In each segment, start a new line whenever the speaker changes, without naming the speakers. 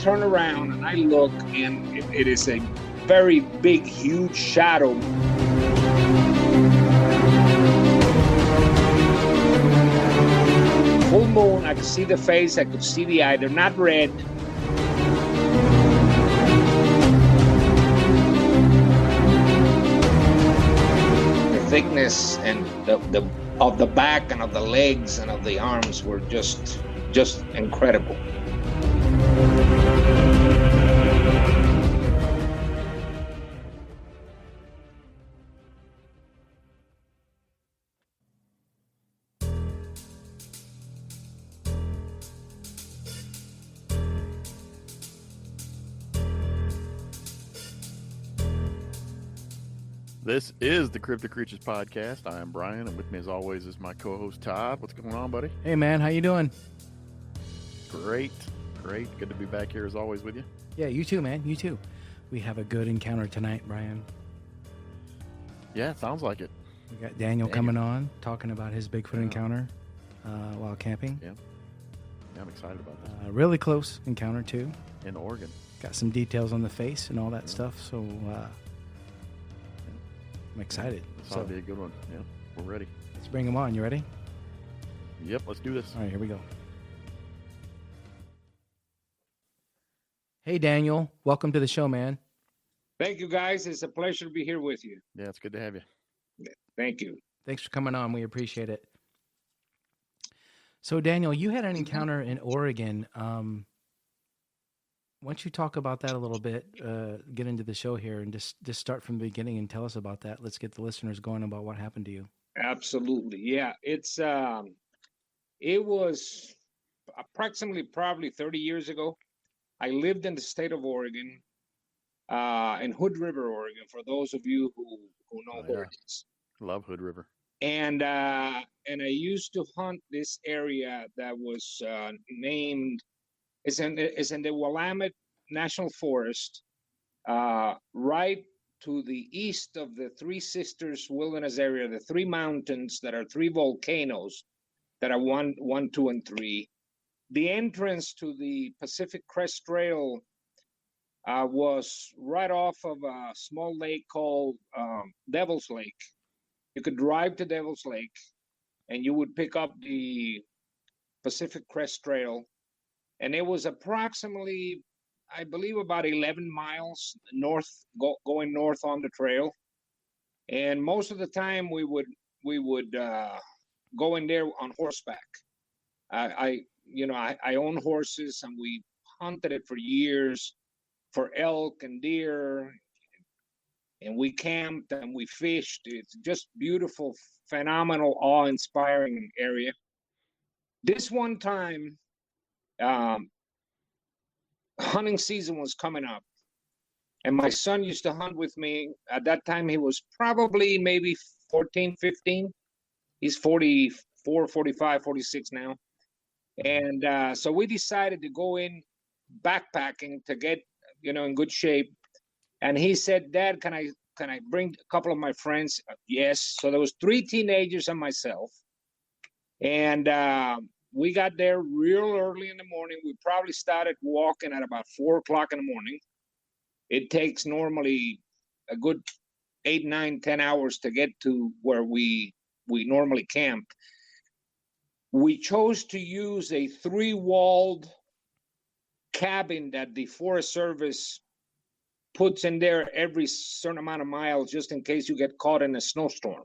turn around and I look, and it is a very big, huge shadow. Full moon, I could see the face, I could see the eye. They're not red. The thickness and the of the back and of the legs and of the arms were just incredible.
This is the Cryptic Creatures Podcast. I am Brian, and with me as always is my co-host Todd. What's going on, buddy?
Hey man, how you doing?
Great. Good to be back here as always with you.
Yeah, you too, man. You too. We have a good encounter tonight, Brian.
Yeah, it sounds like it.
We got Daniel coming on, talking about his Bigfoot encounter while camping.
Yeah, I'm excited about this.
Really close encounter too.
In Oregon.
Got some details on the face and all that stuff, so I'm excited.
This ought to be a good one. Yeah, we're ready.
Let's bring him on. You ready?
Yep, let's do this.
All right, here we go. Hey, Daniel. Welcome to the show, man.
Thank you, guys. It's a pleasure to be here with you.
Yeah, it's good to have you.
Thank you.
Thanks for coming on. We appreciate it. So, Daniel, you had an encounter in Oregon. Why don't you talk about that a little bit, get into the show here, and just start from the beginning and tell us about that. Let's get the listeners going about what happened to you.
Absolutely. Yeah, it was approximately probably 30 years ago. I lived in the state of Oregon, in Hood River, Oregon, for those of you who know where it is.
Love Hood River.
And I used to hunt this area that was named, it's in the Willamette National Forest, right to the east of the Three Sisters Wilderness area, the three mountains that are three volcanoes that are one, two, and three. The entrance to the Pacific Crest Trail was right off of a small lake called Devil's Lake. You could drive to Devil's Lake, and you would pick up the Pacific Crest Trail. And it was approximately, I believe, about 11 miles north, going north on the trail. And most of the time, we would go in there on horseback. I own horses, and we hunted it for years for elk and deer. And we camped and we fished. It's just beautiful, phenomenal, awe-inspiring area. This one time, hunting season was coming up, and my son used to hunt with me. At that time, he was probably maybe 14, 15. He's 44, 45, 46 now. And so we decided to go in backpacking to get, in good shape. And he said, "Dad, can I bring a couple of my friends?" Yes. So there was 3 teenagers and myself. And we got there real early in the morning. We probably started walking at about 4 o'clock in the morning. It takes normally a good 8, 9, 10 hours to get to where we normally camp. We chose to use a 3-walled cabin that the Forest Service puts in there every certain amount of miles, just in case you get caught in a snowstorm.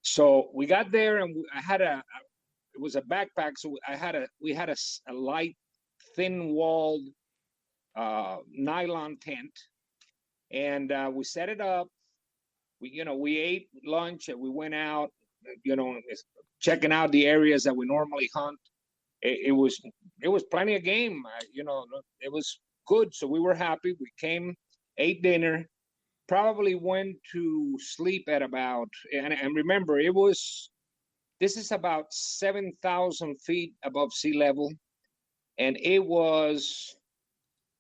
So we got there, and it was a backpack. So we had a light, thin-walled nylon tent, and we set it up. We ate lunch, and we went out, checking out the areas that we normally hunt. It was plenty of game. It was good. So we were happy. We came, ate dinner, probably went to sleep at about, and remember, this is about 7,000 feet above sea level, and it was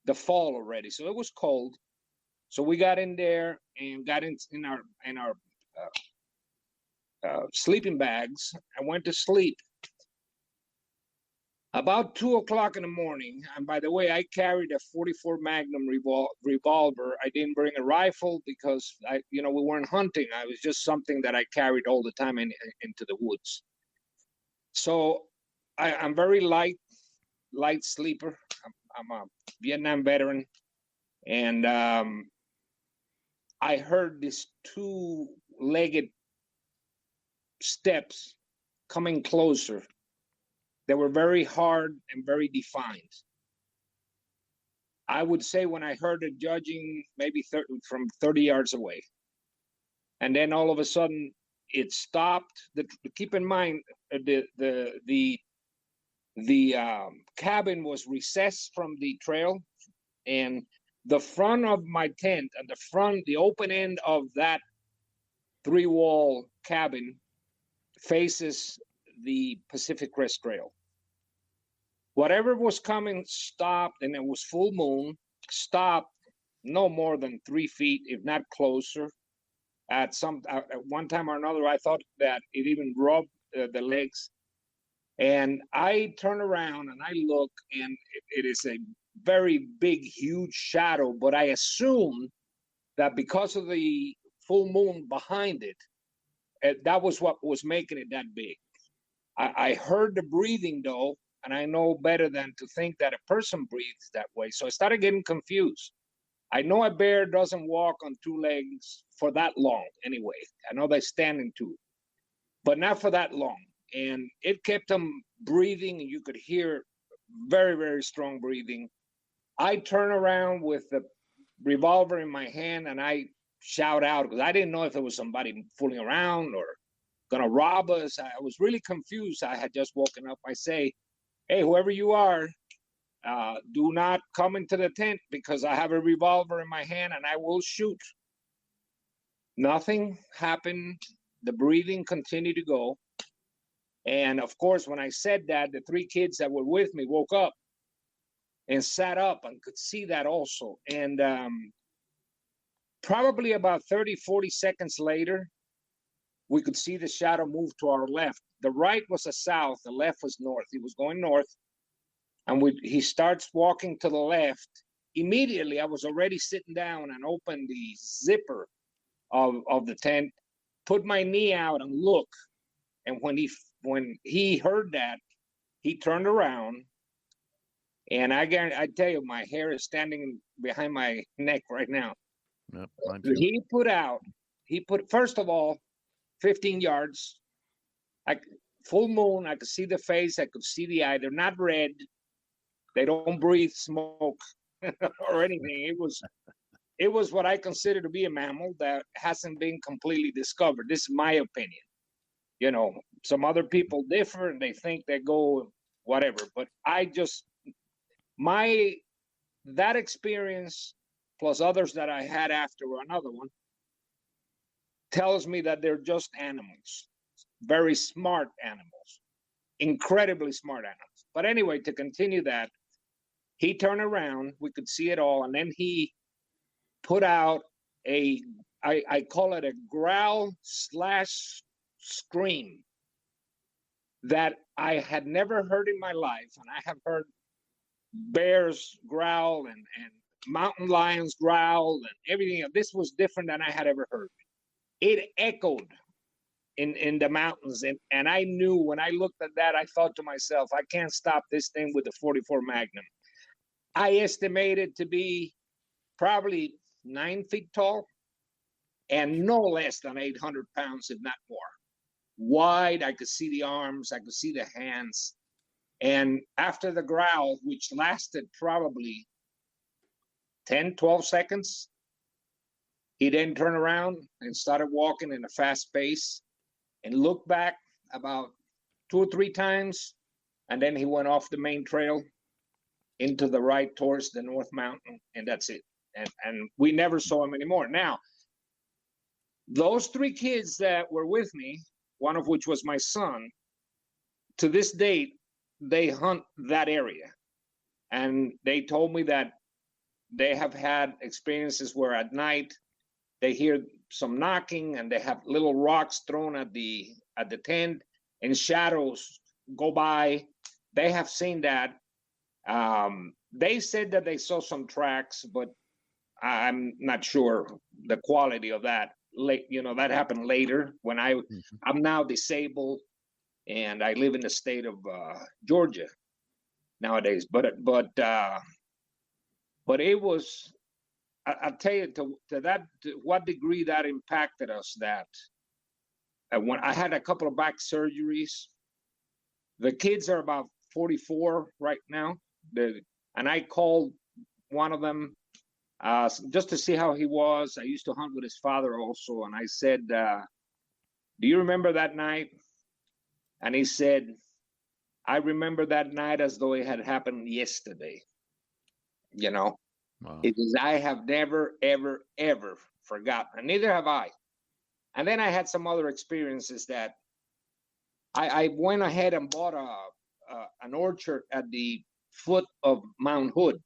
the fall already. So it was cold. So we got in there and got in our sleeping bags. I went to sleep. About 2 o'clock in the morning, and by the way, I carried a 44 Magnum revolver. I didn't bring a rifle because we weren't hunting. I was just something that I carried all the time into the woods. So I'm very light sleeper. I'm a Vietnam veteran, and I heard these two-legged steps coming closer. They were very hard and very defined. I would say when I heard it, judging maybe from 30 yards away. And then all of a sudden it stopped. Keep in mind, the cabin was recessed from the trail, and the front of my tent and the open end of that 3-wall cabin faces the Pacific Crest Trail. Whatever was coming stopped, and it was full moon, stopped no more than 3 feet, if not closer. At one time or another, I thought that it even rubbed the legs. And I turn around and I look, and it is a very big, huge shadow. But I assume that because of the full moon behind it, that was what was making it that big. I heard the breathing though, and I know better than to think that a person breathes that way. So I started getting confused. I know a bear doesn't walk on 2 legs for that long anyway. I know they stand in 2, but not for that long. And it kept them breathing, and you could hear very, very strong breathing. I turn around with the revolver in my hand, and I shout out because I didn't know if it was somebody fooling around or going to rob us. I was really confused. I had just woken up. I say, hey, whoever you are, do not come into the tent because I have a revolver in my hand and I will shoot. Nothing happened. The breathing continued to go. And of course, when I said that, the 3 kids that were with me woke up and sat up and could see that also. And probably about 30, 40 seconds later, we could see the shadow move to our left. The right was a south, the left was north. He was going north. And he starts walking to the left. Immediately, I was already sitting down and opened the zipper of the tent, put my knee out and look. And when he heard that, he turned around. And I tell you, my hair is standing behind my neck right now.
Yep, mine too.
He put, first of all, 15 yards. Full moon, I could see the face, I could see the eye. They're not red. They don't breathe smoke or anything. It was what I consider to be a mammal that hasn't been completely discovered. This is my opinion. Some other people differ and they think they go whatever. But that experience plus others that I had after another one tells me that they're just animals, very smart animals, incredibly smart animals. But anyway, to continue that, he turned around, we could see it all, and then he put out I call it a growl / scream that I had never heard in my life. And I have heard bears growl and mountain lions growl and everything. This was different than I had ever heard. It echoed in the mountains. And I knew when I looked at that, I thought to myself, I can't stop this thing with the 44 Magnum. I estimated to be probably 9 feet tall and no less than 800 pounds, if not more. Wide, I could see the arms, I could see the hands. And after the growl, which lasted probably 10, 12 seconds, he then turned around and started walking in a fast pace and looked back about 2 or 3 times. And then he went off the main trail into the right towards the North Mountain, and that's it. And we never saw him anymore. Now, those 3 kids that were with me, one of which was my son, to this date, they hunt that area. And they told me that they have had experiences where at night they hear some knocking and they have little rocks thrown at the tent and shadows go by they have seen that. They said that they saw some tracks, but I'm not sure the quality of that. That happened later when I'm now disabled and I live in the state of Georgia nowadays. But it was. I'll tell you to what degree that impacted us. That when I had a couple of back surgeries, the kids are about 44 right now. And I called one of them just to see how he was. I used to hunt with his father also, and I said, "Do you remember that night?" And he said, "I remember that night as though it had happened yesterday." You know,
Wow.
it is. I have never, ever, ever forgotten, and neither have I. And then I had some other experiences that I went ahead and bought an orchard at the foot of Mount Hood,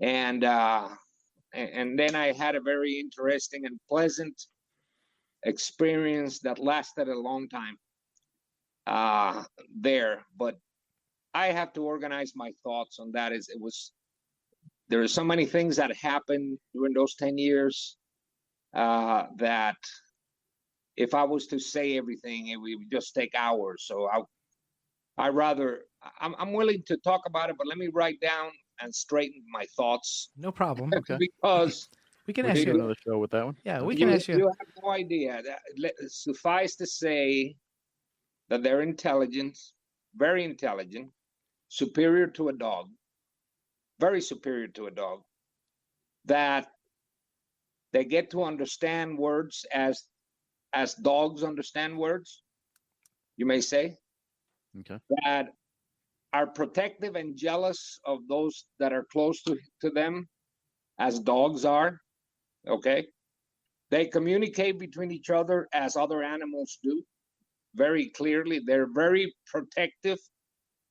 and then I had a very interesting and pleasant experience that lasted a long time there. But I have to organize my thoughts on that. There are so many things that happened during those 10 years that if I was to say everything, it would just take hours. So I'm willing to talk about it, but let me write down and straighten my thoughts.
No problem.
Okay.
Because
We can
We
ask
can do
you.
another show with that one.
Yeah, we
That's
can
fine.
ask you.
you have no idea. Suffice to say that they're intelligent, very intelligent, superior to a dog, very superior to a dog, that they get to understand words as dogs understand words, you may say,
Okay.
that are protective and jealous of those that are close to them as dogs are, okay? They communicate between each other as other animals do very clearly. They're very protective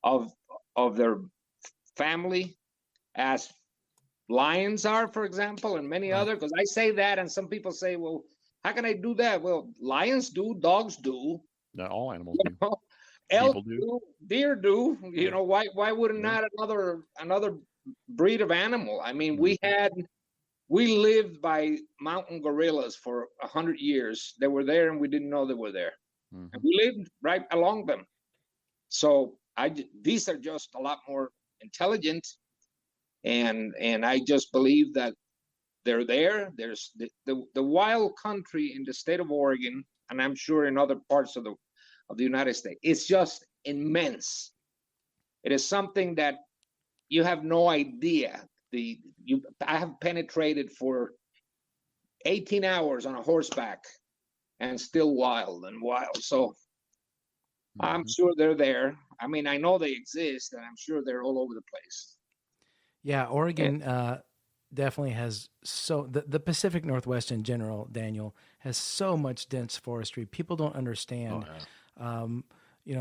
of their family as lions are, for example, and many
Right.
other. Because I say that, and some people say, "Well, how can I do that?" Well, lions do, dogs do,
No, all animals do.
elk
People do.
do, deer do.
Yeah.
Why wouldn't
Yeah.
not another breed of animal? I mean,
Mhm.
we lived by mountain gorillas for 100 years. They were there, and we didn't know they were there, and
Mhm.
we lived right along them. So these are just a lot more intelligent, and I just believe that they're there. There's the wild country in the state of Oregon, and I'm sure in other parts of the United States. It's just immense. It is something that you have no idea. I have penetrated for 18 hours on a horseback and still wild and wild. So I'm
Mhm.
sure they're there. I mean, I know they exist, and I'm sure they're all over the place.
Yeah,
And
Oregon definitely has the Pacific Northwest in general, Daniel, has so much dense forestry. People don't
Oh
understand.
yeah.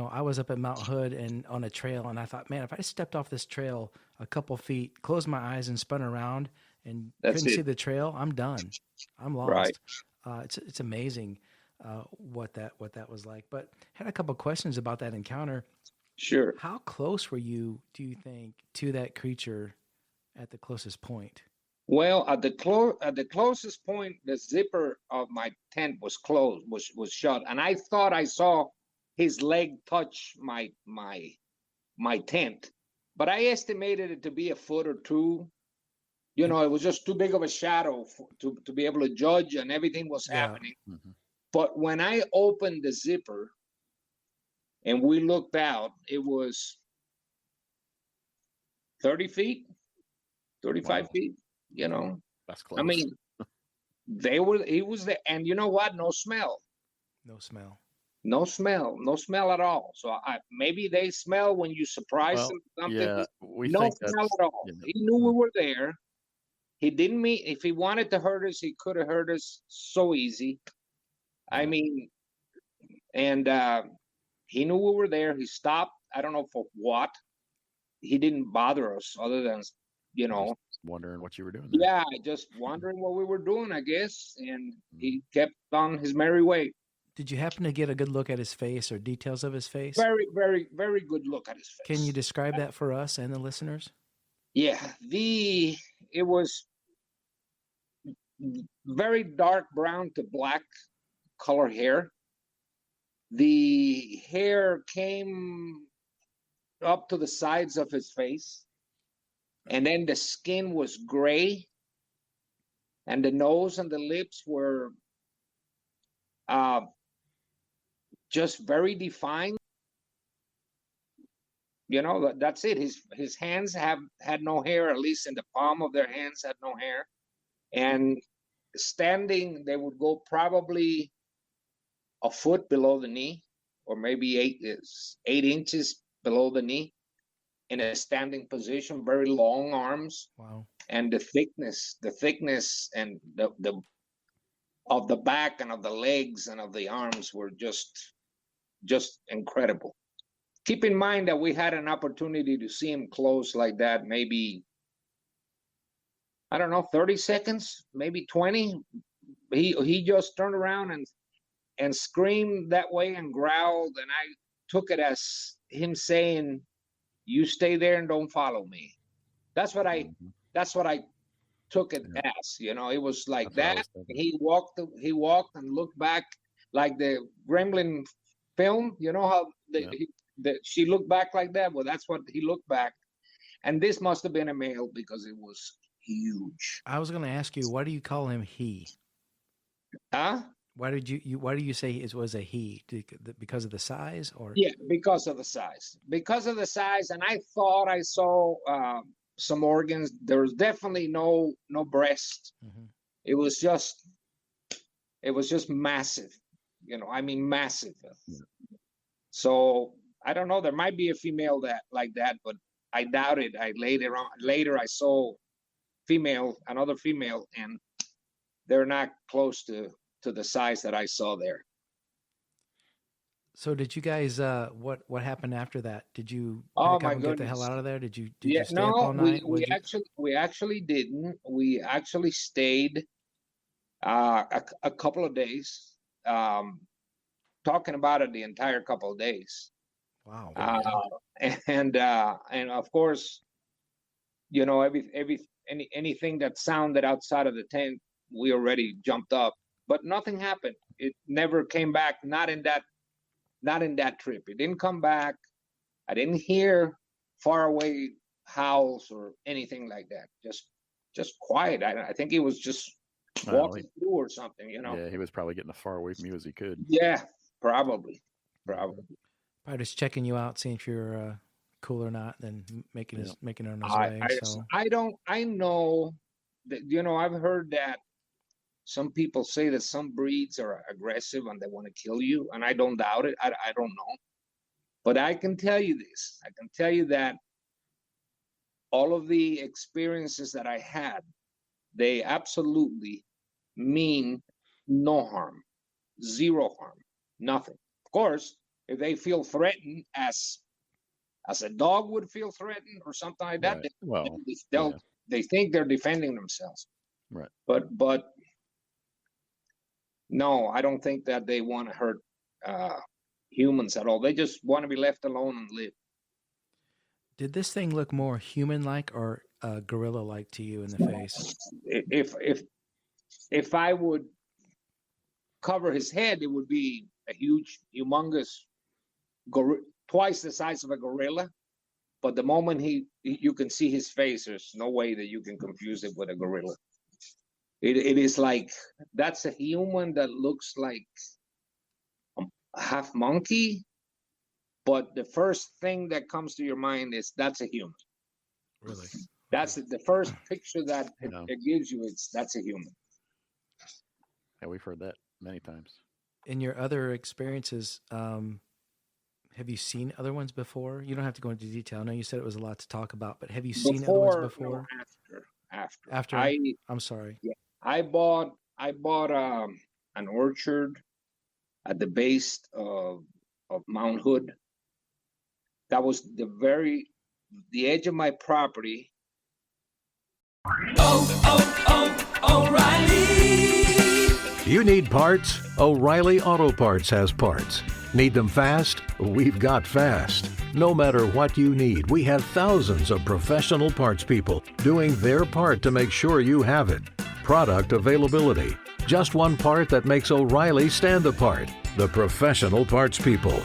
I was up at Mount Hood and on a trail, and I thought, man, if I stepped off this trail a couple feet, closed my eyes, and spun around and
that's
couldn't see
it,
the trail, I'm done. I'm
right?
lost. It's amazing what that was like. But had a couple questions about that encounter.
Sure.
How close were you, do you think, to that creature at the closest point?
Well, at the closest point, the zipper of my tent was closed, was shut, and I thought I saw his leg touch my tent, but I estimated it to be a foot or two.
And
It was just too big of a shadow to be able to judge, and everything was
yeah,
happening.
Mhm.
But when I opened the zipper and we looked out, it was 30 feet, 35
Wow.
feet, you know.
That's
I
close.
mean, he was there, and you know what? No smell.
no smell.
No smell, no smell at all. So maybe they smell when you surprise them
Well,
with something.
yeah, we
No
think
smell
that's
at all. He knew we were there. He didn't mean if he wanted to hurt us, he could have hurt us so easy. I
yeah.
mean, and he knew we were there. He stopped. I don't know for what. He didn't bother us other than, you
Just
know,
wondering what you were doing there.
yeah, just wondering what we were doing, I guess. And
Mhm.
he kept on his merry way.
Did you happen to get a good look at his face or details of his face?
Very, very, very good look at his face.
Can you describe that for us and the listeners?
Yeah, it was very dark brown to black color hair. The hair came up to the sides of his face, and then the skin was gray, and the nose and the lips were just very defined. You know, that's it. His hands had no hair, at least in the palm of their hands had no hair. And standing, they would go probably a foot below the knee, or maybe 8 inches below the knee, in a standing position, very long arms.
Wow.
And the thickness and the of the back and of the legs and of the arms were just incredible. Keep in mind that we had an opportunity to see him close like that, maybe, I don't know, 30 seconds, maybe 20. He just turned around and screamed that way and growled, and I took it as him saying, "You stay there and don't follow me." That's what I took it as. You know, it was like that. He walked and looked back like the Gremlin film. You know how she looked back like that? Well, that's what he looked back. And this must have been a male because it was huge.
I was going to ask you, why do you call him he?
Huh?
Why do you say it was a he? Because of the size, or?
Yeah, because of the size. Because of the size, and I thought I saw some organs. There was definitely no breast. Mm-hmm. It was just massive. You know, I mean massive. Yeah. So I don't know. There might be a female like that, but I doubt it. Later I saw another female, and they're not close to the size that I saw there.
So did you guys? What happened after that? Did you?
Oh my
goodness! Get the hell out of there! Did you stay
no,
up all night?
We actually didn't. We actually stayed a couple of days. Talking about it the entire couple of days.
Wow.
And of course, you know, anything that sounded outside of the tent, we already jumped up, but nothing happened. It never came back. Not in that trip. It didn't come back. I didn't hear far away howls or anything like that. Just quiet. I think he was just walking through or something, you know.
Yeah, he was probably getting as far away from you as he could.
Yeah, probably.
Probably just checking you out, seeing if you're cool or not, then making it on his way.
I know that, you know, I've heard that some people say that some breeds are aggressive and they want to kill you, and I don't doubt it. I don't know. But I can tell you this. I can tell you that all of the experiences that I had, they absolutely mean no harm, zero harm, nothing. Of course, if they feel threatened as a dog would feel threatened or something like that,
right.
They think they're defending themselves.
Right.
But no, I don't think that they want to hurt humans at all. They just want to be left alone and live.
Did this thing look more human-like or gorilla-like to you in the face?
If I would cover his head, it would be a huge, humongous, twice the size of a gorilla. But the moment you can see his face, there's no way that you can confuse it with a gorilla. It is like, that's a human that looks like a half monkey, but the first thing that comes to your mind is that's a human.
Really?
That's the first picture that it gives you. That's a human.
Yeah, we've heard that many times.
In your other experiences, have you seen other ones before? You don't have to go into detail. I know you said it was a lot to talk about, but have you seen other ones before?
No, after.
I'm sorry.
Yeah, I bought an orchard at the base of Mount Hood. That was the edge of my property.
O'Reilly. You need parts? O'Reilly Auto Parts has parts. Need them fast? We've got fast. No matter what you need, we have thousands of professional parts people doing their part to make sure you have it. Product availability. Just one part that makes O'Reilly stand apart. The professional parts people.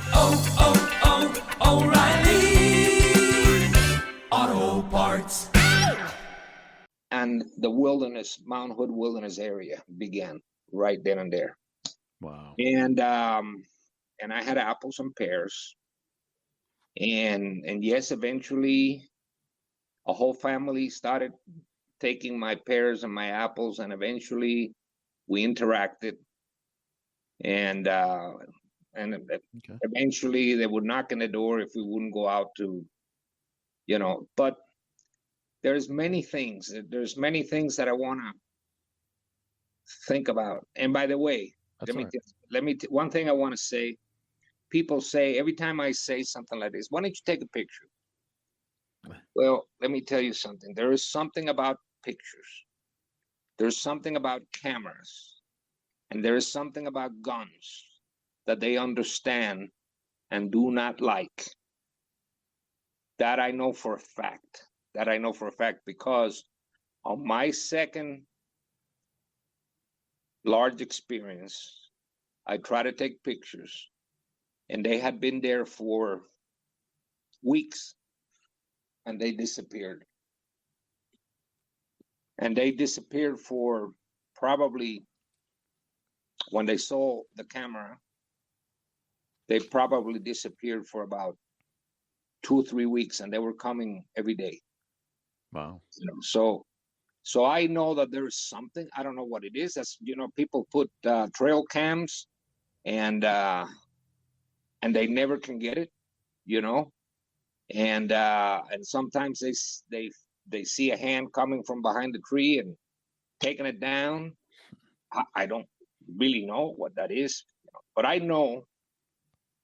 O'Reilly Auto Parts.
And the wilderness, Mount Hood Wilderness area began right then and there.
Wow.
And I had apples and pears. And yes, eventually a whole family started taking my pears and my apples, and eventually we interacted. And
Okay.
eventually they would knock on the door if we wouldn't go out to, but there's many things that I want to think about. And by the way,
That's all right.
one thing I want to say. People say every time I say something like this, why don't you take a picture? Well, let me tell you something. There is something about pictures. There's something about cameras, and there is something about guns that they understand and do not like. That I know for a fact. Because on my second large experience, I try to take pictures, and they had been there for weeks, and they disappeared. And they disappeared for probably, when they saw the camera, they probably disappeared for about 2 or 3 weeks, and they were coming every day.
Wow.
So I know that there is something. I don't know what it is. That's, people put trail cams, and they never can get it, and sometimes they see a hand coming from behind the tree and taking it down. I don't really know what that is, but I know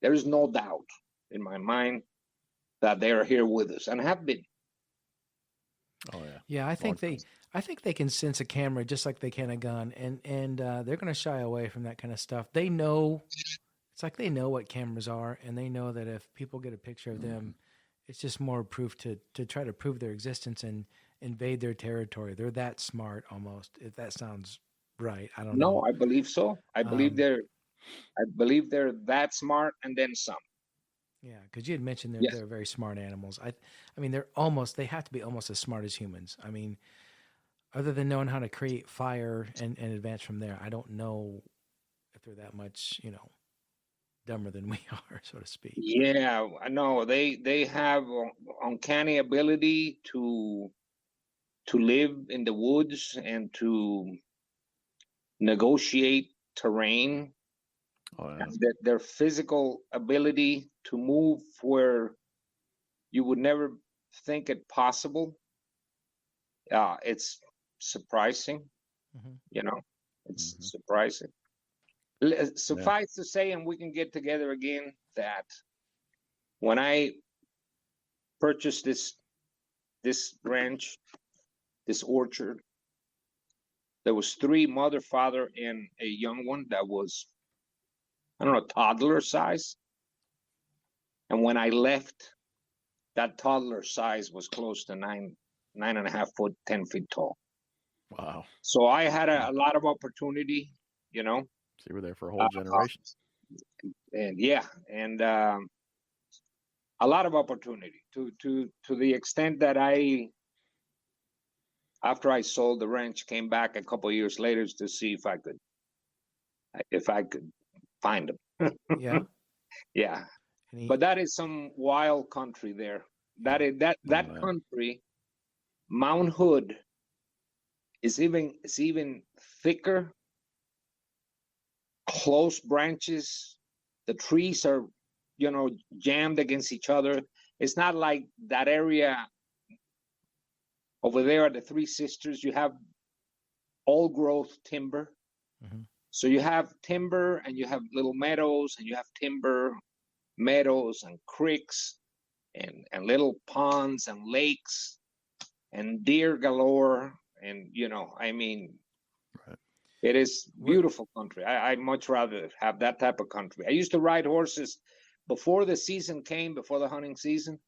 there is no doubt in my mind that they are here with us and have been.
Oh yeah.
Yeah, I think they can sense a camera just like they can a gun, and they're going to shy away from that kind of stuff. They know, it's like they know what cameras are, and they know that if people get a picture of them, it's just more proof to try to prove their existence and invade their territory. They're that smart, almost. If that sounds right, I don't know.
No, I believe so. I believe they're that smart, and then some.
Yeah, because you had mentioned
Yes.
they're very smart animals. I mean, they have to be almost as smart as humans. I mean, other than knowing how to create fire and advance from there, I don't know if they're that much, dumber than we are, so to speak.
Yeah, I know they have uncanny ability to live in the woods and to negotiate terrain.
Oh yeah.
And that their physical ability to move where you would never think it possible. It's surprising,
Mhm.
it's
Mhm.
surprising. Suffice to say, and we can get together again, that when I purchased this ranch, this orchard, there was 3, mother, father, and a young one that was, I don't know, toddler size. And when I left, that toddler size was close to 9.5 foot, 10 feet tall.
Wow.
So I had a lot of opportunity,
So you were there for a whole generation.
and yeah, and a lot of opportunity to the extent that after I sold the ranch, came back a couple of years later to see if I could find them.
Yeah.
Yeah,
And
but that is some wild country there. That is that
Oh, yeah.
country, Mount Hood, is even thicker, close branches. The trees are, jammed against each other. It's not like that area over there at the Three Sisters. You have old growth timber.
Mhm.
So you have timber, and you have little meadows, and you have timber, meadows, and creeks, and little ponds and lakes, and deer galore. And I mean,
Right.
It is beautiful country. I much rather have that type of country. I used to ride horses before the season came, before the hunting season.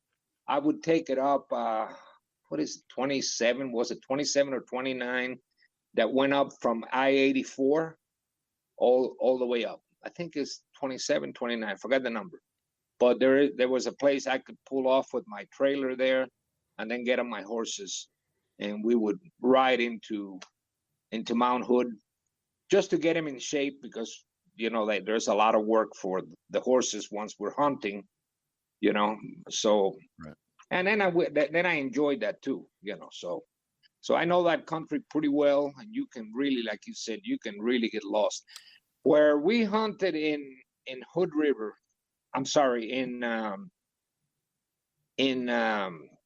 I would take it up. What is it, 27? Was it 27 or 29? That went up from I-84 all the way up. I think it's 27, 29. I forgot the number. But there was a place I could pull off with my trailer there, and then get on my horses, and we would ride into Mount Hood, just to get him in shape, because there's a lot of work for the horses once we're hunting, so
Right.
And then I enjoyed that too, so I know that country pretty well, and you can really, like you said, you can really get lost. Where we hunted in Hood River, I'm sorry, in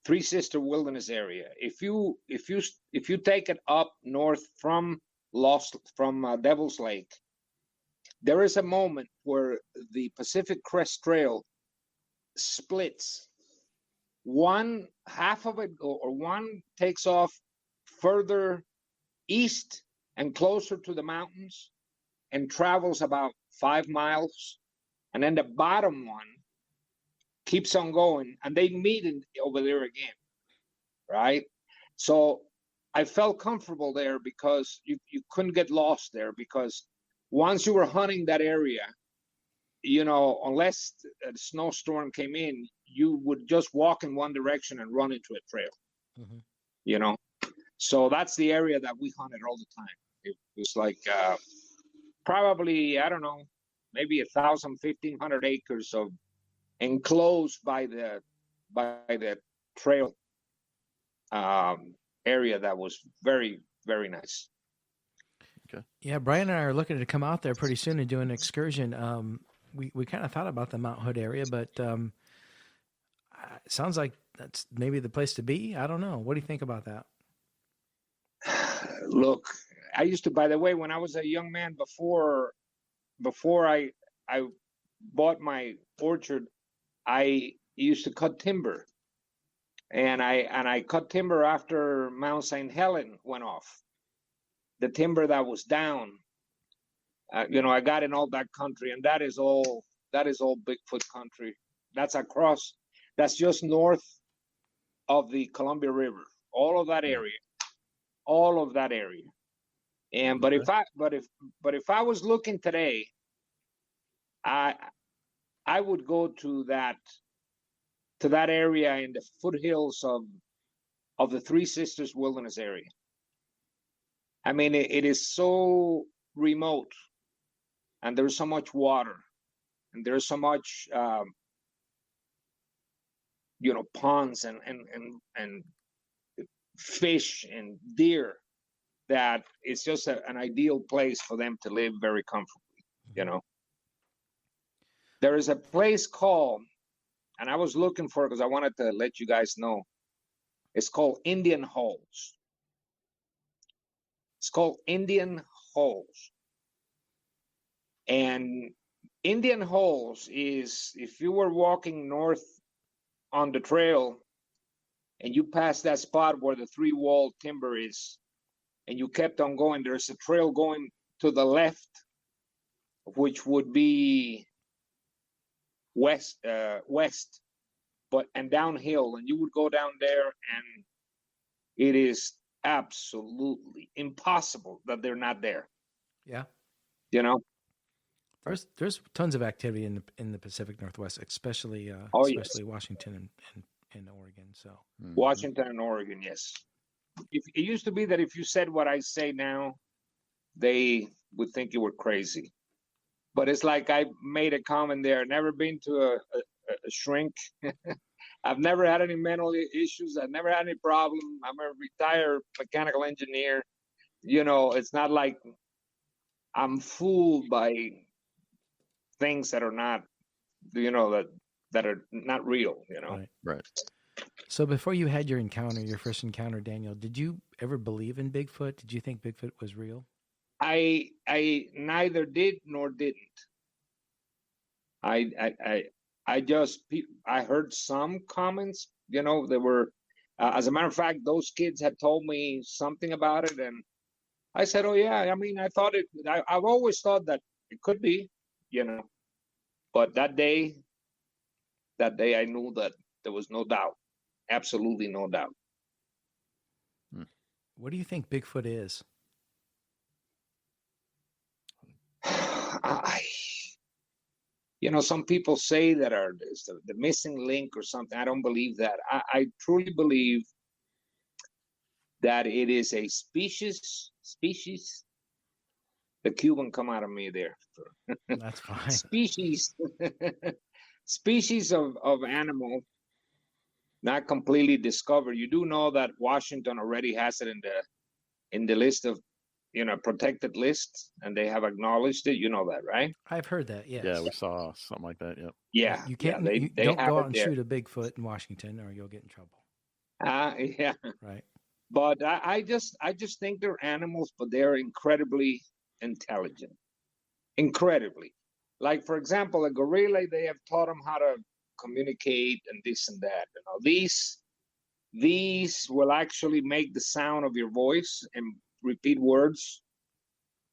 Three Sister Wilderness area. If you take it up north from Devil's Lake, there is a moment where the Pacific Crest Trail splits. One half of it, or one, takes off further east and closer to the mountains and travels about 5 miles, and then the bottom one keeps on going, and they meet over there again, right? So I felt comfortable there, because you couldn't get lost there, because once you were hunting that area, unless a snowstorm came in, you would just walk in one direction and run into a trail.
Mm-hmm.
So that's the area that we hunted all the time. It was like probably, I don't know, maybe 1,000, 1,500 acres of enclosed by the trail area that was very, very nice.
Okay.
Yeah, Brian and I are looking to come out there pretty soon and do an excursion. We kind of thought about the Mount Hood area, but it sounds like that's maybe the place to be. I don't know. What do you think about that?
Look, I used to, by the way, when I was a young man, before I bought my orchard, I used to cut timber, and I cut timber after Mount St. Helen went off. The timber that was down, I got in all that country, and that is all Bigfoot country. That's just north of the Columbia River. All of that area. And but if I was looking today, I would go to that area in the foothills of the Three Sisters Wilderness area. I mean, it is so remote, and there's so much water, and there's so much ponds and fish and deer, that it's just an ideal place for them to live very comfortably. There is a place called, and I was looking for it because I wanted to let you guys know, it's called Indian Holes. It's called Indian Holes. And Indian Holes is, if you were walking north on the trail and you passed that spot where the three-wall timber is, and you kept on going, there's a trail going to the left, which would be west, and downhill, and you would go down there, and it is absolutely impossible that they're not there.
Yeah. There's tons of activity in the Pacific Northwest, especially
Yes.
Washington and Oregon. So
Washington and Oregon, yes. It used to be that if you said what I say now, they would think you were crazy. But it's like I made a comment there. Never been to a shrink. I've never had any mental issues. I've never had any problem. I'm a retired mechanical engineer. It's not like I'm fooled by things that are not, that are not real.
Right.
So before you had your first encounter, Daniel, did you ever believe in Bigfoot? Did you think Bigfoot was real?
I neither did nor didn't. I heard some comments. There were, as a matter of fact, those kids had told me something about it, and I said, oh yeah. I mean, I've always thought that it could be, but that day I knew that there was no doubt, absolutely no doubt.
What do you think Bigfoot is?
I, some people say that it's the missing link or something. I don't believe that. I truly believe that it is a species. The Cuban come out of me there.
That's fine.
Species, species of animal, not completely discovered. You do know that Washington already has it in the list of protected lists, and they have acknowledged it. You know that, right?
I've heard that. Yes.
Yeah, we saw something like that. Yep.
Yeah.
You can't.
They
don't
have
go
it
out and
there.
shoot a Bigfoot in Washington, or you'll get in trouble.
Yeah.
Right.
But I just think they're animals, but they're incredibly intelligent. Incredibly. Like, for example, a gorilla, they have taught them how to communicate and this and that. These will actually make the sound of your voice and repeat words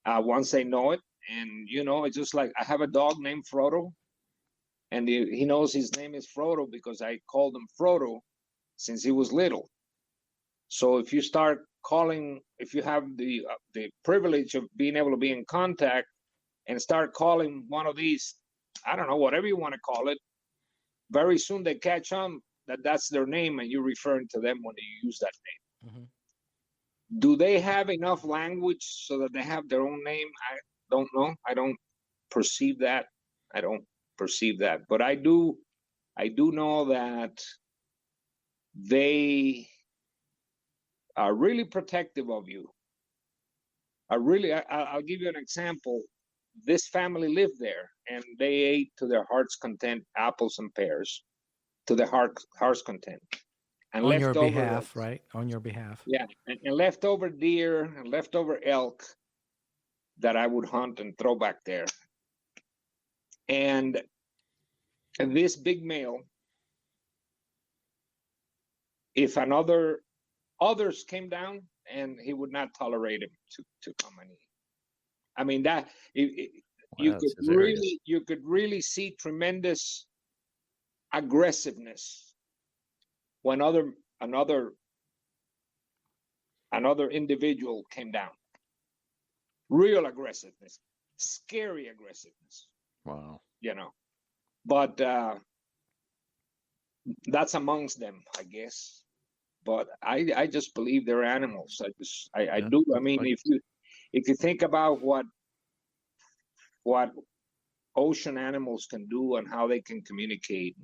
once they know it. And it's just like I have a dog named Frodo, and he knows his name is Frodo because I called him Frodo since he was little. So if you have the privilege of being able to be in contact and start calling one of these, I don't know, whatever you want to call it, very soon they catch on that that's their name, and you're referring to them when you use that name. Mm-hmm. Do they have enough language so that they have their own name? I don't know. I don't perceive that. But I do know that they are really protective of you. I'll give you an example. This family lived there, and they ate to their heart's content apples and pears, to their heart's content. And
on your behalf, right? On your behalf.
Yeah, and leftover deer and leftover elk that I would hunt and throw back there. And this big male, if others came down, and he would not tolerate him to come and eat. I mean, that you could really see tremendous aggressiveness when another individual came down. Real aggressiveness, scary aggressiveness.
Wow.
But that's amongst them, I guess. But I just believe they're animals. I do. I mean, if you think about what ocean animals can do and how they can communicate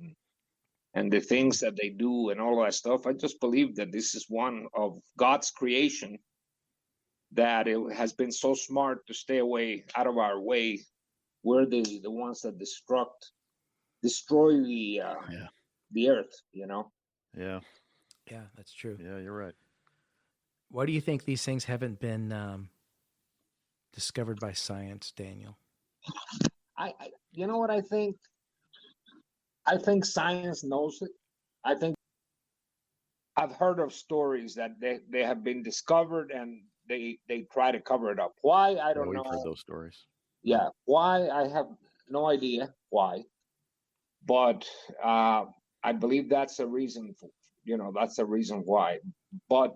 and the things that they do and all that stuff, I just believe that this is one of God's creation, that it has been so smart to stay out of our way. We're the ones that destroy the earth,
Yeah.
Yeah, that's true.
Yeah, you're right.
Why do you think these things haven't been discovered by science, Daniel?
You know what I think? I think science knows it. I think I've heard of stories that they have been discovered and they try to cover it up. Why? I don't know.
We've heard those stories.
Yeah, why? I have no idea why. But I believe that's a reason that's a reason why. But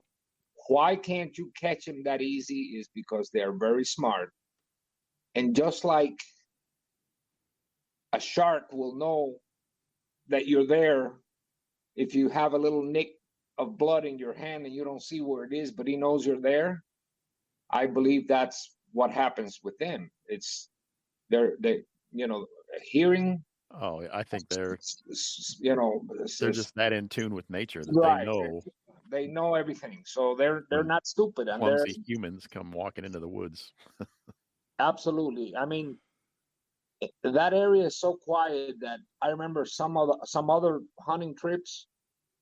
why can't you catch them that easy is because they're very smart. And just like a shark will know that you're there if you have a little nick of blood in your hand and you don't see where it is, but he knows you're there. I believe that's what happens with them. It's they hearing.
Oh, I think they're
they're
just that in tune with nature that
right.
They know
they know everything. So they're not stupid. And
clumsy humans come walking into the woods.
Absolutely. I mean, that area is so quiet that I remember some other hunting trips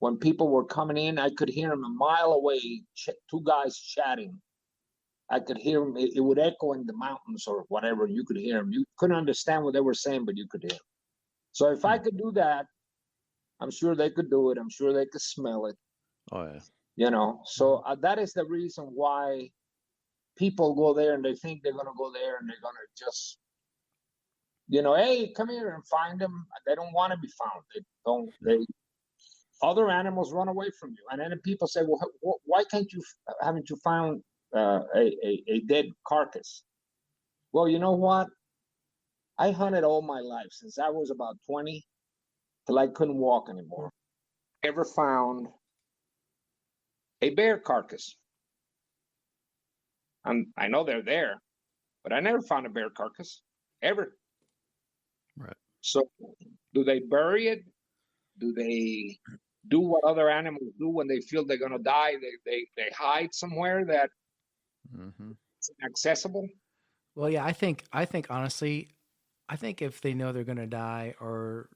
when people were coming in, I could hear them a mile away, two guys chatting. I could hear them. It would echo in the mountains or whatever. You could hear them. You couldn't understand what they were saying, but you could hear them. So if I could do that, I'm sure they could do it. I'm sure they could smell it.
Oh, yeah.
So that is the reason why people go there and they think they're gonna go there and they're gonna just, you know, hey, come here and find them. They don't want to be found. They don't. They other animals run away from you, and then people say, well, why haven't you found a dead carcass? Well, you know what? I hunted all my life since I was about 20 till I couldn't walk anymore. Ever found a bear carcass? I know they're there, but I never found a bear carcass ever.
Right.
So, do they bury it? Do they do what other animals do when they feel they're gonna die? They hide somewhere that it's inaccessible.
Well, yeah, I think honestly, I think if they know they're going to die or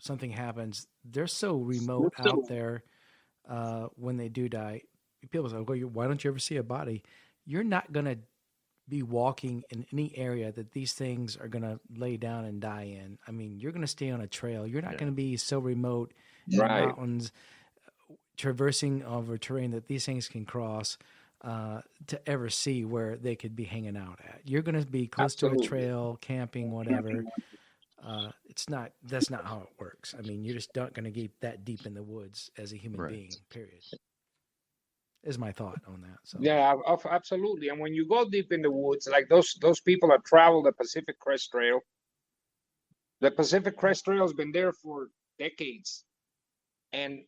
something happens, they're so remote out there when they do die. People say, well, why don't you ever see a body? You're not going to be walking in any area that these things are going to lay down and die in. I mean, you're going to stay on a trail. You're not going to be so remote in the mountains, traversing over terrain that these things can cross to ever see where they could be hanging out at. You're going to be close to a trail, camping, whatever. That's not how it works. I mean, you're just not going to get that deep in the woods as a human being, period. Is my thought on that. So
yeah, absolutely. And when you go deep in the woods, like those people that travel the Pacific Crest Trail, the Pacific Crest Trail has been there for decades, and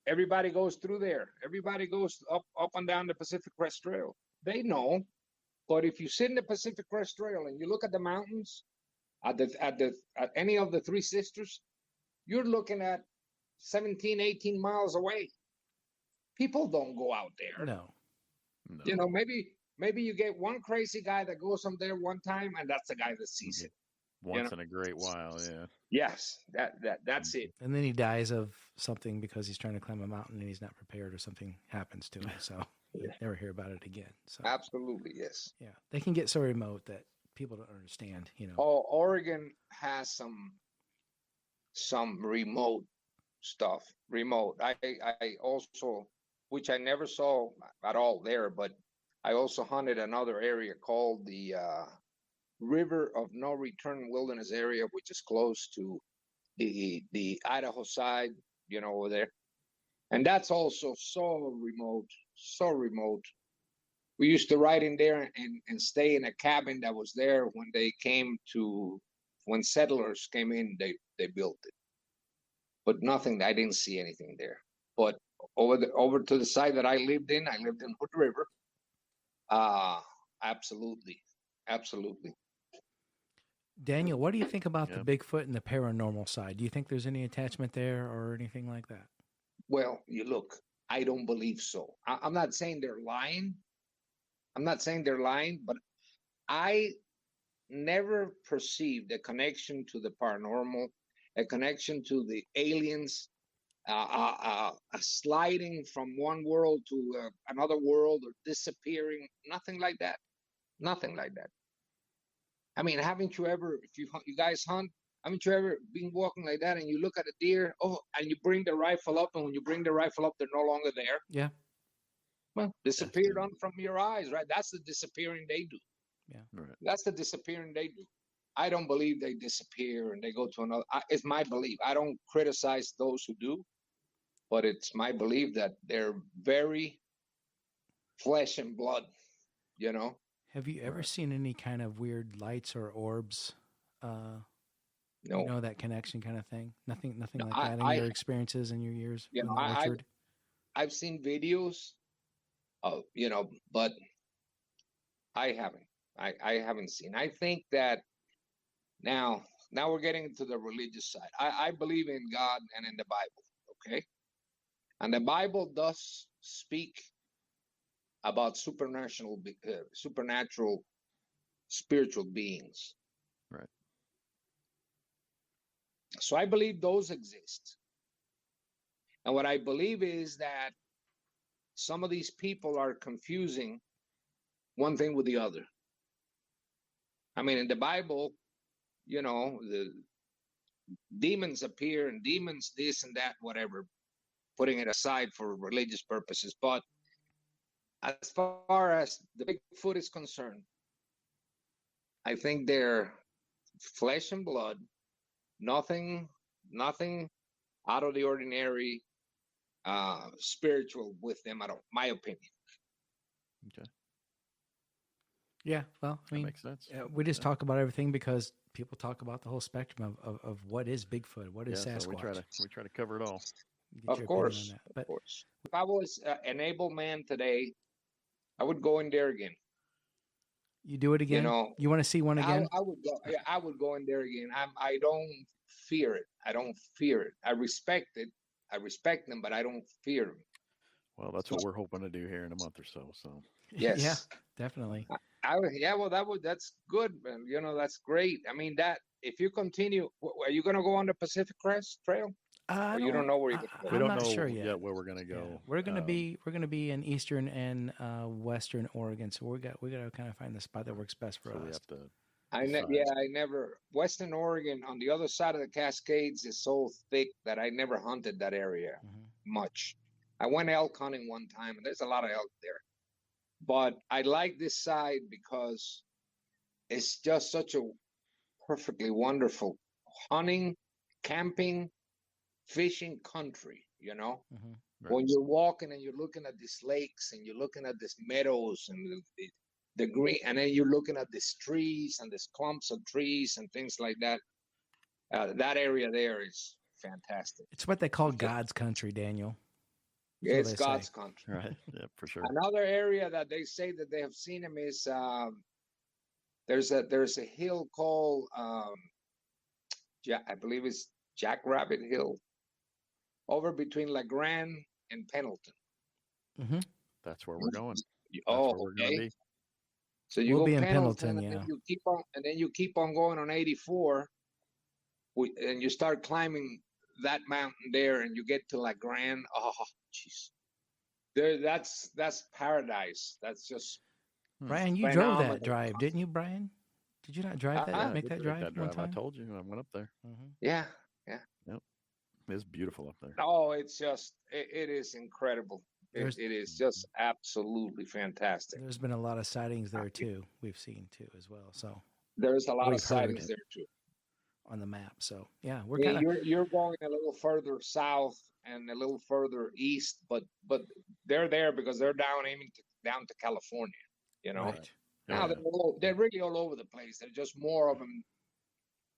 everybody goes through there. Everybody goes up and down the Pacific Crest Trail. They know, but if you sit in the Pacific Crest Trail and you look at the mountains, at any of the Three Sisters, you're looking at 17, 18 miles away. People don't go out there.
No.
You know, maybe you get one crazy guy that goes from there one time, and that's the guy that sees it.
Once in a great while, yeah.
Yes, that's it.
And then he dies of something because he's trying to climb a mountain and he's not prepared, or something happens to him. So you never hear about it again. So
Absolutely, yes.
yeah, they can get so remote that people don't understand. You know.
Oh, Oregon has some remote stuff. Remote. I also, which I never saw at all there, but I also hunted another area called the River of No Return Wilderness Area, which is close to the Idaho side, you know, over there. And that's also so remote, so remote. We used to ride in there and stay in a cabin that was there when settlers came in, they built it. But nothing, I didn't see anything there. But over to the side that I lived in Hood River. Absolutely.
Daniel, what do you think about the Bigfoot and the paranormal side? Do you think there's any attachment there or anything like that?
Well, you look, I don't believe so. I'm not saying they're lying. But I never perceived a connection to the paranormal, a connection to the aliens, a sliding from one world to another world or disappearing. Nothing like that. I mean, haven't you ever, if you guys hunt, haven't you ever been walking like that and you look at a deer, and you bring the rifle up, and when you bring the rifle up, they're no longer there?
Yeah.
Well, disappeared from your eyes, right? That's the disappearing they do.
Yeah.
Right.
That's the disappearing they do. I don't believe they disappear and they go to another. It's my belief. I don't criticize those who do, but it's my belief that they're very flesh and blood, you know?
Have you ever seen any kind of weird lights or orbs?
No.
You know, that connection kind of thing? Nothing like that in your experiences in your years in the orchard?
I've seen videos of, you know, but I haven't. I haven't seen. I think that now we're getting into the religious side. I believe in God and in the Bible, okay? And the Bible does speak about supernatural spiritual beings.
Right.
So I believe those exist. And what I believe is that some of these people are confusing one thing with the other. I mean, in the Bible, you know, the demons appear and demons this and that, whatever, putting it aside for religious purposes. But as far as the Bigfoot is concerned, I think they're flesh and blood, nothing, nothing out of the ordinary, spiritual with them at all. My opinion.
Okay,
Yeah, well, I
that
mean,
makes sense.
we just talk about everything because people talk about the whole spectrum of what is Bigfoot, what is
Yeah,
Sasquatch.
so we try to cover it all.
Get
Of
your opinion on
course,
that.
of
But
course. If I was an able man today, I would go in there again.
you do it
You
again.
know,
You want to see one again?
I would go. Yeah, I would go in there again. I don't fear it. I don't fear it. I respect it. I respect them, but I don't fear them.
Well, that's what we're hoping to do here in a month or so. So
Yeah,
Yes.
definitely.
Yeah. Well, that's good, man. You know, that's great. I mean, that if you continue, are you going to go on the Pacific Crest Trail,
I
or you don't know where you're going to
we
go?
I'm
don't
not
know
sure yet.
where we're gonna
Yeah,
go.
we're gonna be in eastern and western Oregon, so we got to kind of find the spot that works best for
so we
us.
have to.
Yeah, I never. Western Oregon on the other side of the Cascades is so thick that I never hunted that area
Mhm.
much. I went elk hunting one time, and there's a lot of elk there. But I like this side because it's just such a perfectly wonderful hunting, camping, fishing country, you know?
Mhm.
Right.
When you're walking and you're looking at these lakes and you're looking at these meadows and the green, and then you're looking at these trees and these clumps of trees and things like that. That area there is fantastic.
It's what they call God's country, Daniel. That's what
It's
they
God's
say.
country.
Right. Yeah, for sure.
Another area that they say that they have seen him is there's a hill called I believe it's Jackrabbit Hill over between La Grande and Pendleton.
Hmm.
That's where we're going. That's
Oh,
where we're gonna
okay.
be.
So you
We'll
go
be in
Pendleton,
Pendleton,
and
yeah.
then you keep on going on 84, and you start climbing that mountain there, and you get to La Grande. Oh, jeez, that's paradise. That's just
Brian, you drove that
phenomenal.
drive, didn't you, Brian? Did you not drive that?
Yeah, I
Make
did
that
take
drive
that
one
drive. I
time?
told you I went up there.
Hmm.
Yeah.
Yep. It's beautiful up there.
Oh, it's just it is incredible.
There's
It is just absolutely fantastic.
there's been a lot of sightings there too. We've seen too as well. So
There's a lot of
We've heard
sightings
it.
there too.
on the map. So yeah, we're
Yeah,
kind of
you're going a little further south and a little further east, but they're there because they're down to California. You know,
right.
now
Yeah.
they're really all over the place. There's just more of them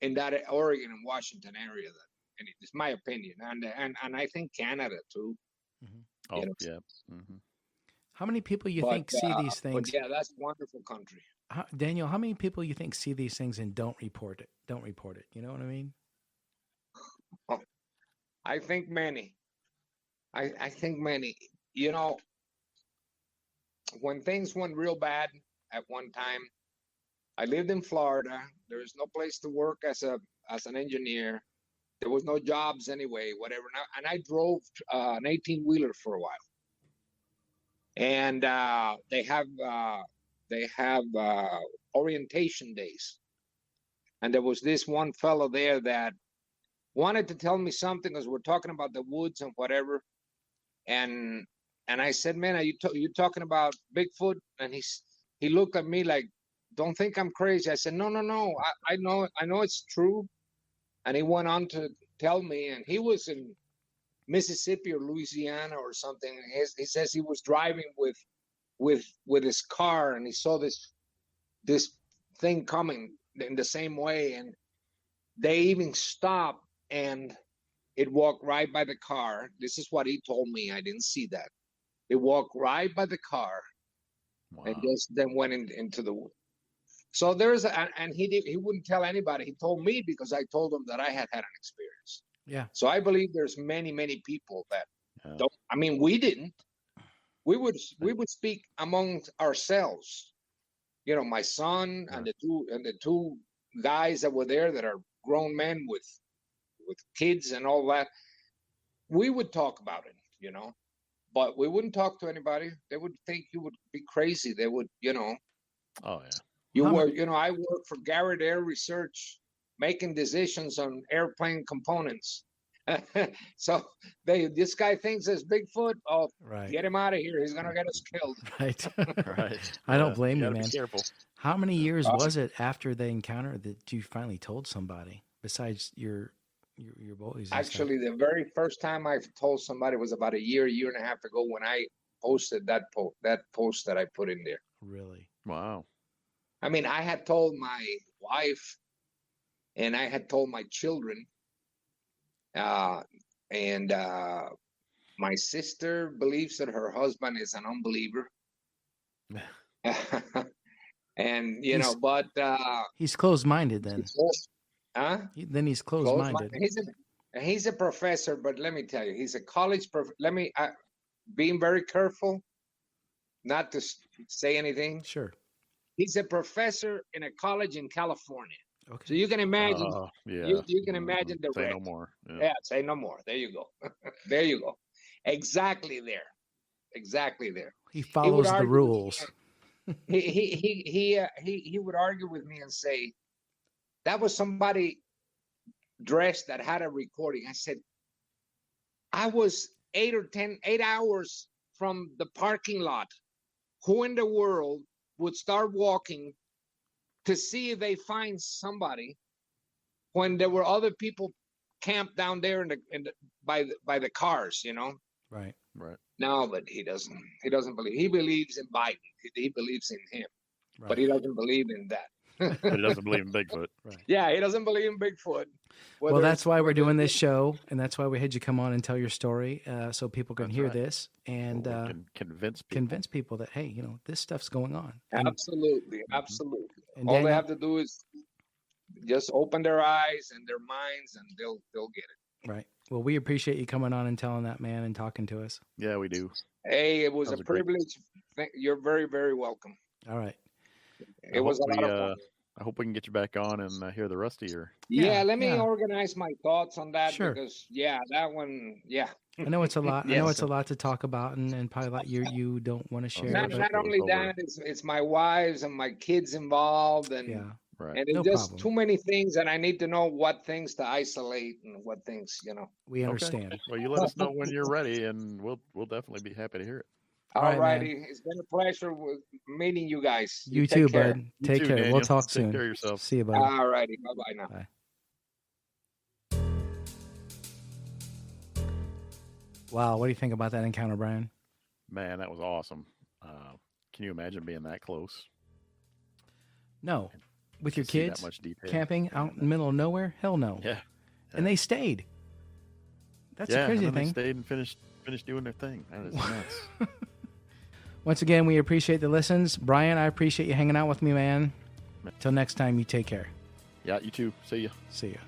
in that Oregon and Washington area. And it's my opinion, and I think Canada too.
Mhm.
Oh,
You know,
yeah. Hmm.
How many people you
but
think see these
but
things?
yeah, that's wonderful country.
Daniel, how many people you think see these things and don't report it? Don't report it. You know what I mean?
Oh, I think many. I think many. You know, when things went real bad at one time, I lived in Florida. There was no place to work as an engineer. There was no jobs anyway, whatever. And I drove an 18-wheeler for a while. And they have orientation days. And there was this one fellow there that wanted to tell me something because we're talking about the woods and whatever. And I said, "Man, are you talking about Bigfoot?" And he looked at me like, "Don't think I'm crazy." I said, "No, no, no. I know it's true." And he went on to tell me, and he was in Mississippi or Louisiana or something. And he says he was driving with his car, and he saw this thing coming in the same way, and they even stopped, and it walked right by the car. This is what he told me. I didn't see that. It walked right by the car, and
Wow.
just then went into the wood. So and he wouldn't tell anybody. He told me because I told him that I had an experience.
Yeah.
So I believe there's many people that
Yeah.
don't. I mean, we didn't. We would speak among ourselves. You know, my son and the two guys that were there that are grown men with kids and all that. We would talk about it, you know, but we wouldn't talk to anybody. They would think you would be crazy. They would, you know,
Oh, yeah.
I work for Garrett Air Research, making decisions on airplane components. So this guy thinks it's Bigfoot. Oh,
Right.
get him out of here. He's going to get us killed.
Right.
Right.
I don't blame you,
gotta
man.
Be careful.
How many years was it after they encountered that you finally told somebody besides your boys? And
Actually, the very first time I told somebody was about a year and a half ago when I posted that post that I put in there.
stuff? Really?
Wow.
I mean, I had told my wife and I had told my children, and my sister believes that her husband is an unbeliever. And, but
he's closed-minded then.
Huh?
Then he's closed-minded.
He's a professor, but let me tell you, he's a college being very careful not to say anything.
Sure.
He's a professor in a college in California.
Okay.
So you can imagine,
Yeah.
you can imagine the
Say
wreck.
no more.
Yeah, say no more. There you go. There you go. Exactly there.
He follows the
argue-
rules.
He would argue with me and say, that was somebody dressed that had a recording. I said, I was 8 hours from the parking lot. Who in the world would start walking to see if they find somebody when there were other people camped down there by the cars,
Right.
Right.
No, but he doesn't believe. He believes in Biden. He believes in him,
Right.
but he doesn't believe in that.
But he doesn't believe in Bigfoot.
Right.
Yeah, he doesn't believe in Bigfoot.
Well, that's why we're doing this show, and that's why we had you come on and tell your story, so people can
That's
hear
right.
this and
Well, we can convince people.
convince people that, hey, this stuff's going on. And
Absolutely.
And
All they
Daniel-
have to do is just open their eyes and their minds, and they'll get it.
right. Well, we appreciate you coming on and telling that, man, and talking to us.
Yeah, we do.
Hey, it was
That
a
was a great-
privilege. You're very, very welcome.
All right.
It was a lot of fun.
I hope we can get you back on and hear the rest of your.
Yeah, let me
yeah.
organize my thoughts on that
Sure.
because that one,
I know it's a lot. I know
Yes.
it's a lot to talk about, and probably a lot you don't want to share.
Yeah,
Not,
but,
not only
over.
that, it's my wives and my kids involved, and
yeah.
Right.
and it's
No
just
problem.
too many things, and I need to know what things to isolate and what things,
We understand.
Well, you let us know when you're ready, and we'll definitely be happy to hear it.
All right,
All
man.
righty, it's been a pleasure with meeting you guys.
You
take
too,
care.
bud.
You
Take
too,
care. We'll
Daniel.
talk
Take
soon.
care of yourself.
See you, bud.
All righty, bye bye now.
Wow. What do you think about that encounter, Brian?
Man, that was awesome. Can you imagine being that close?
No. With your
To see
kids
that much detail.
camping out in the middle of nowhere? Hell no.
Yeah.
And they stayed. That's the
Yeah,
crazy
and then
thing.
they stayed and finished doing their thing. That is nuts.
Once again, we appreciate the listens. Brian, I appreciate you hanging out with me, man. Till next time, you take care.
Yeah, you too. See ya.
See ya.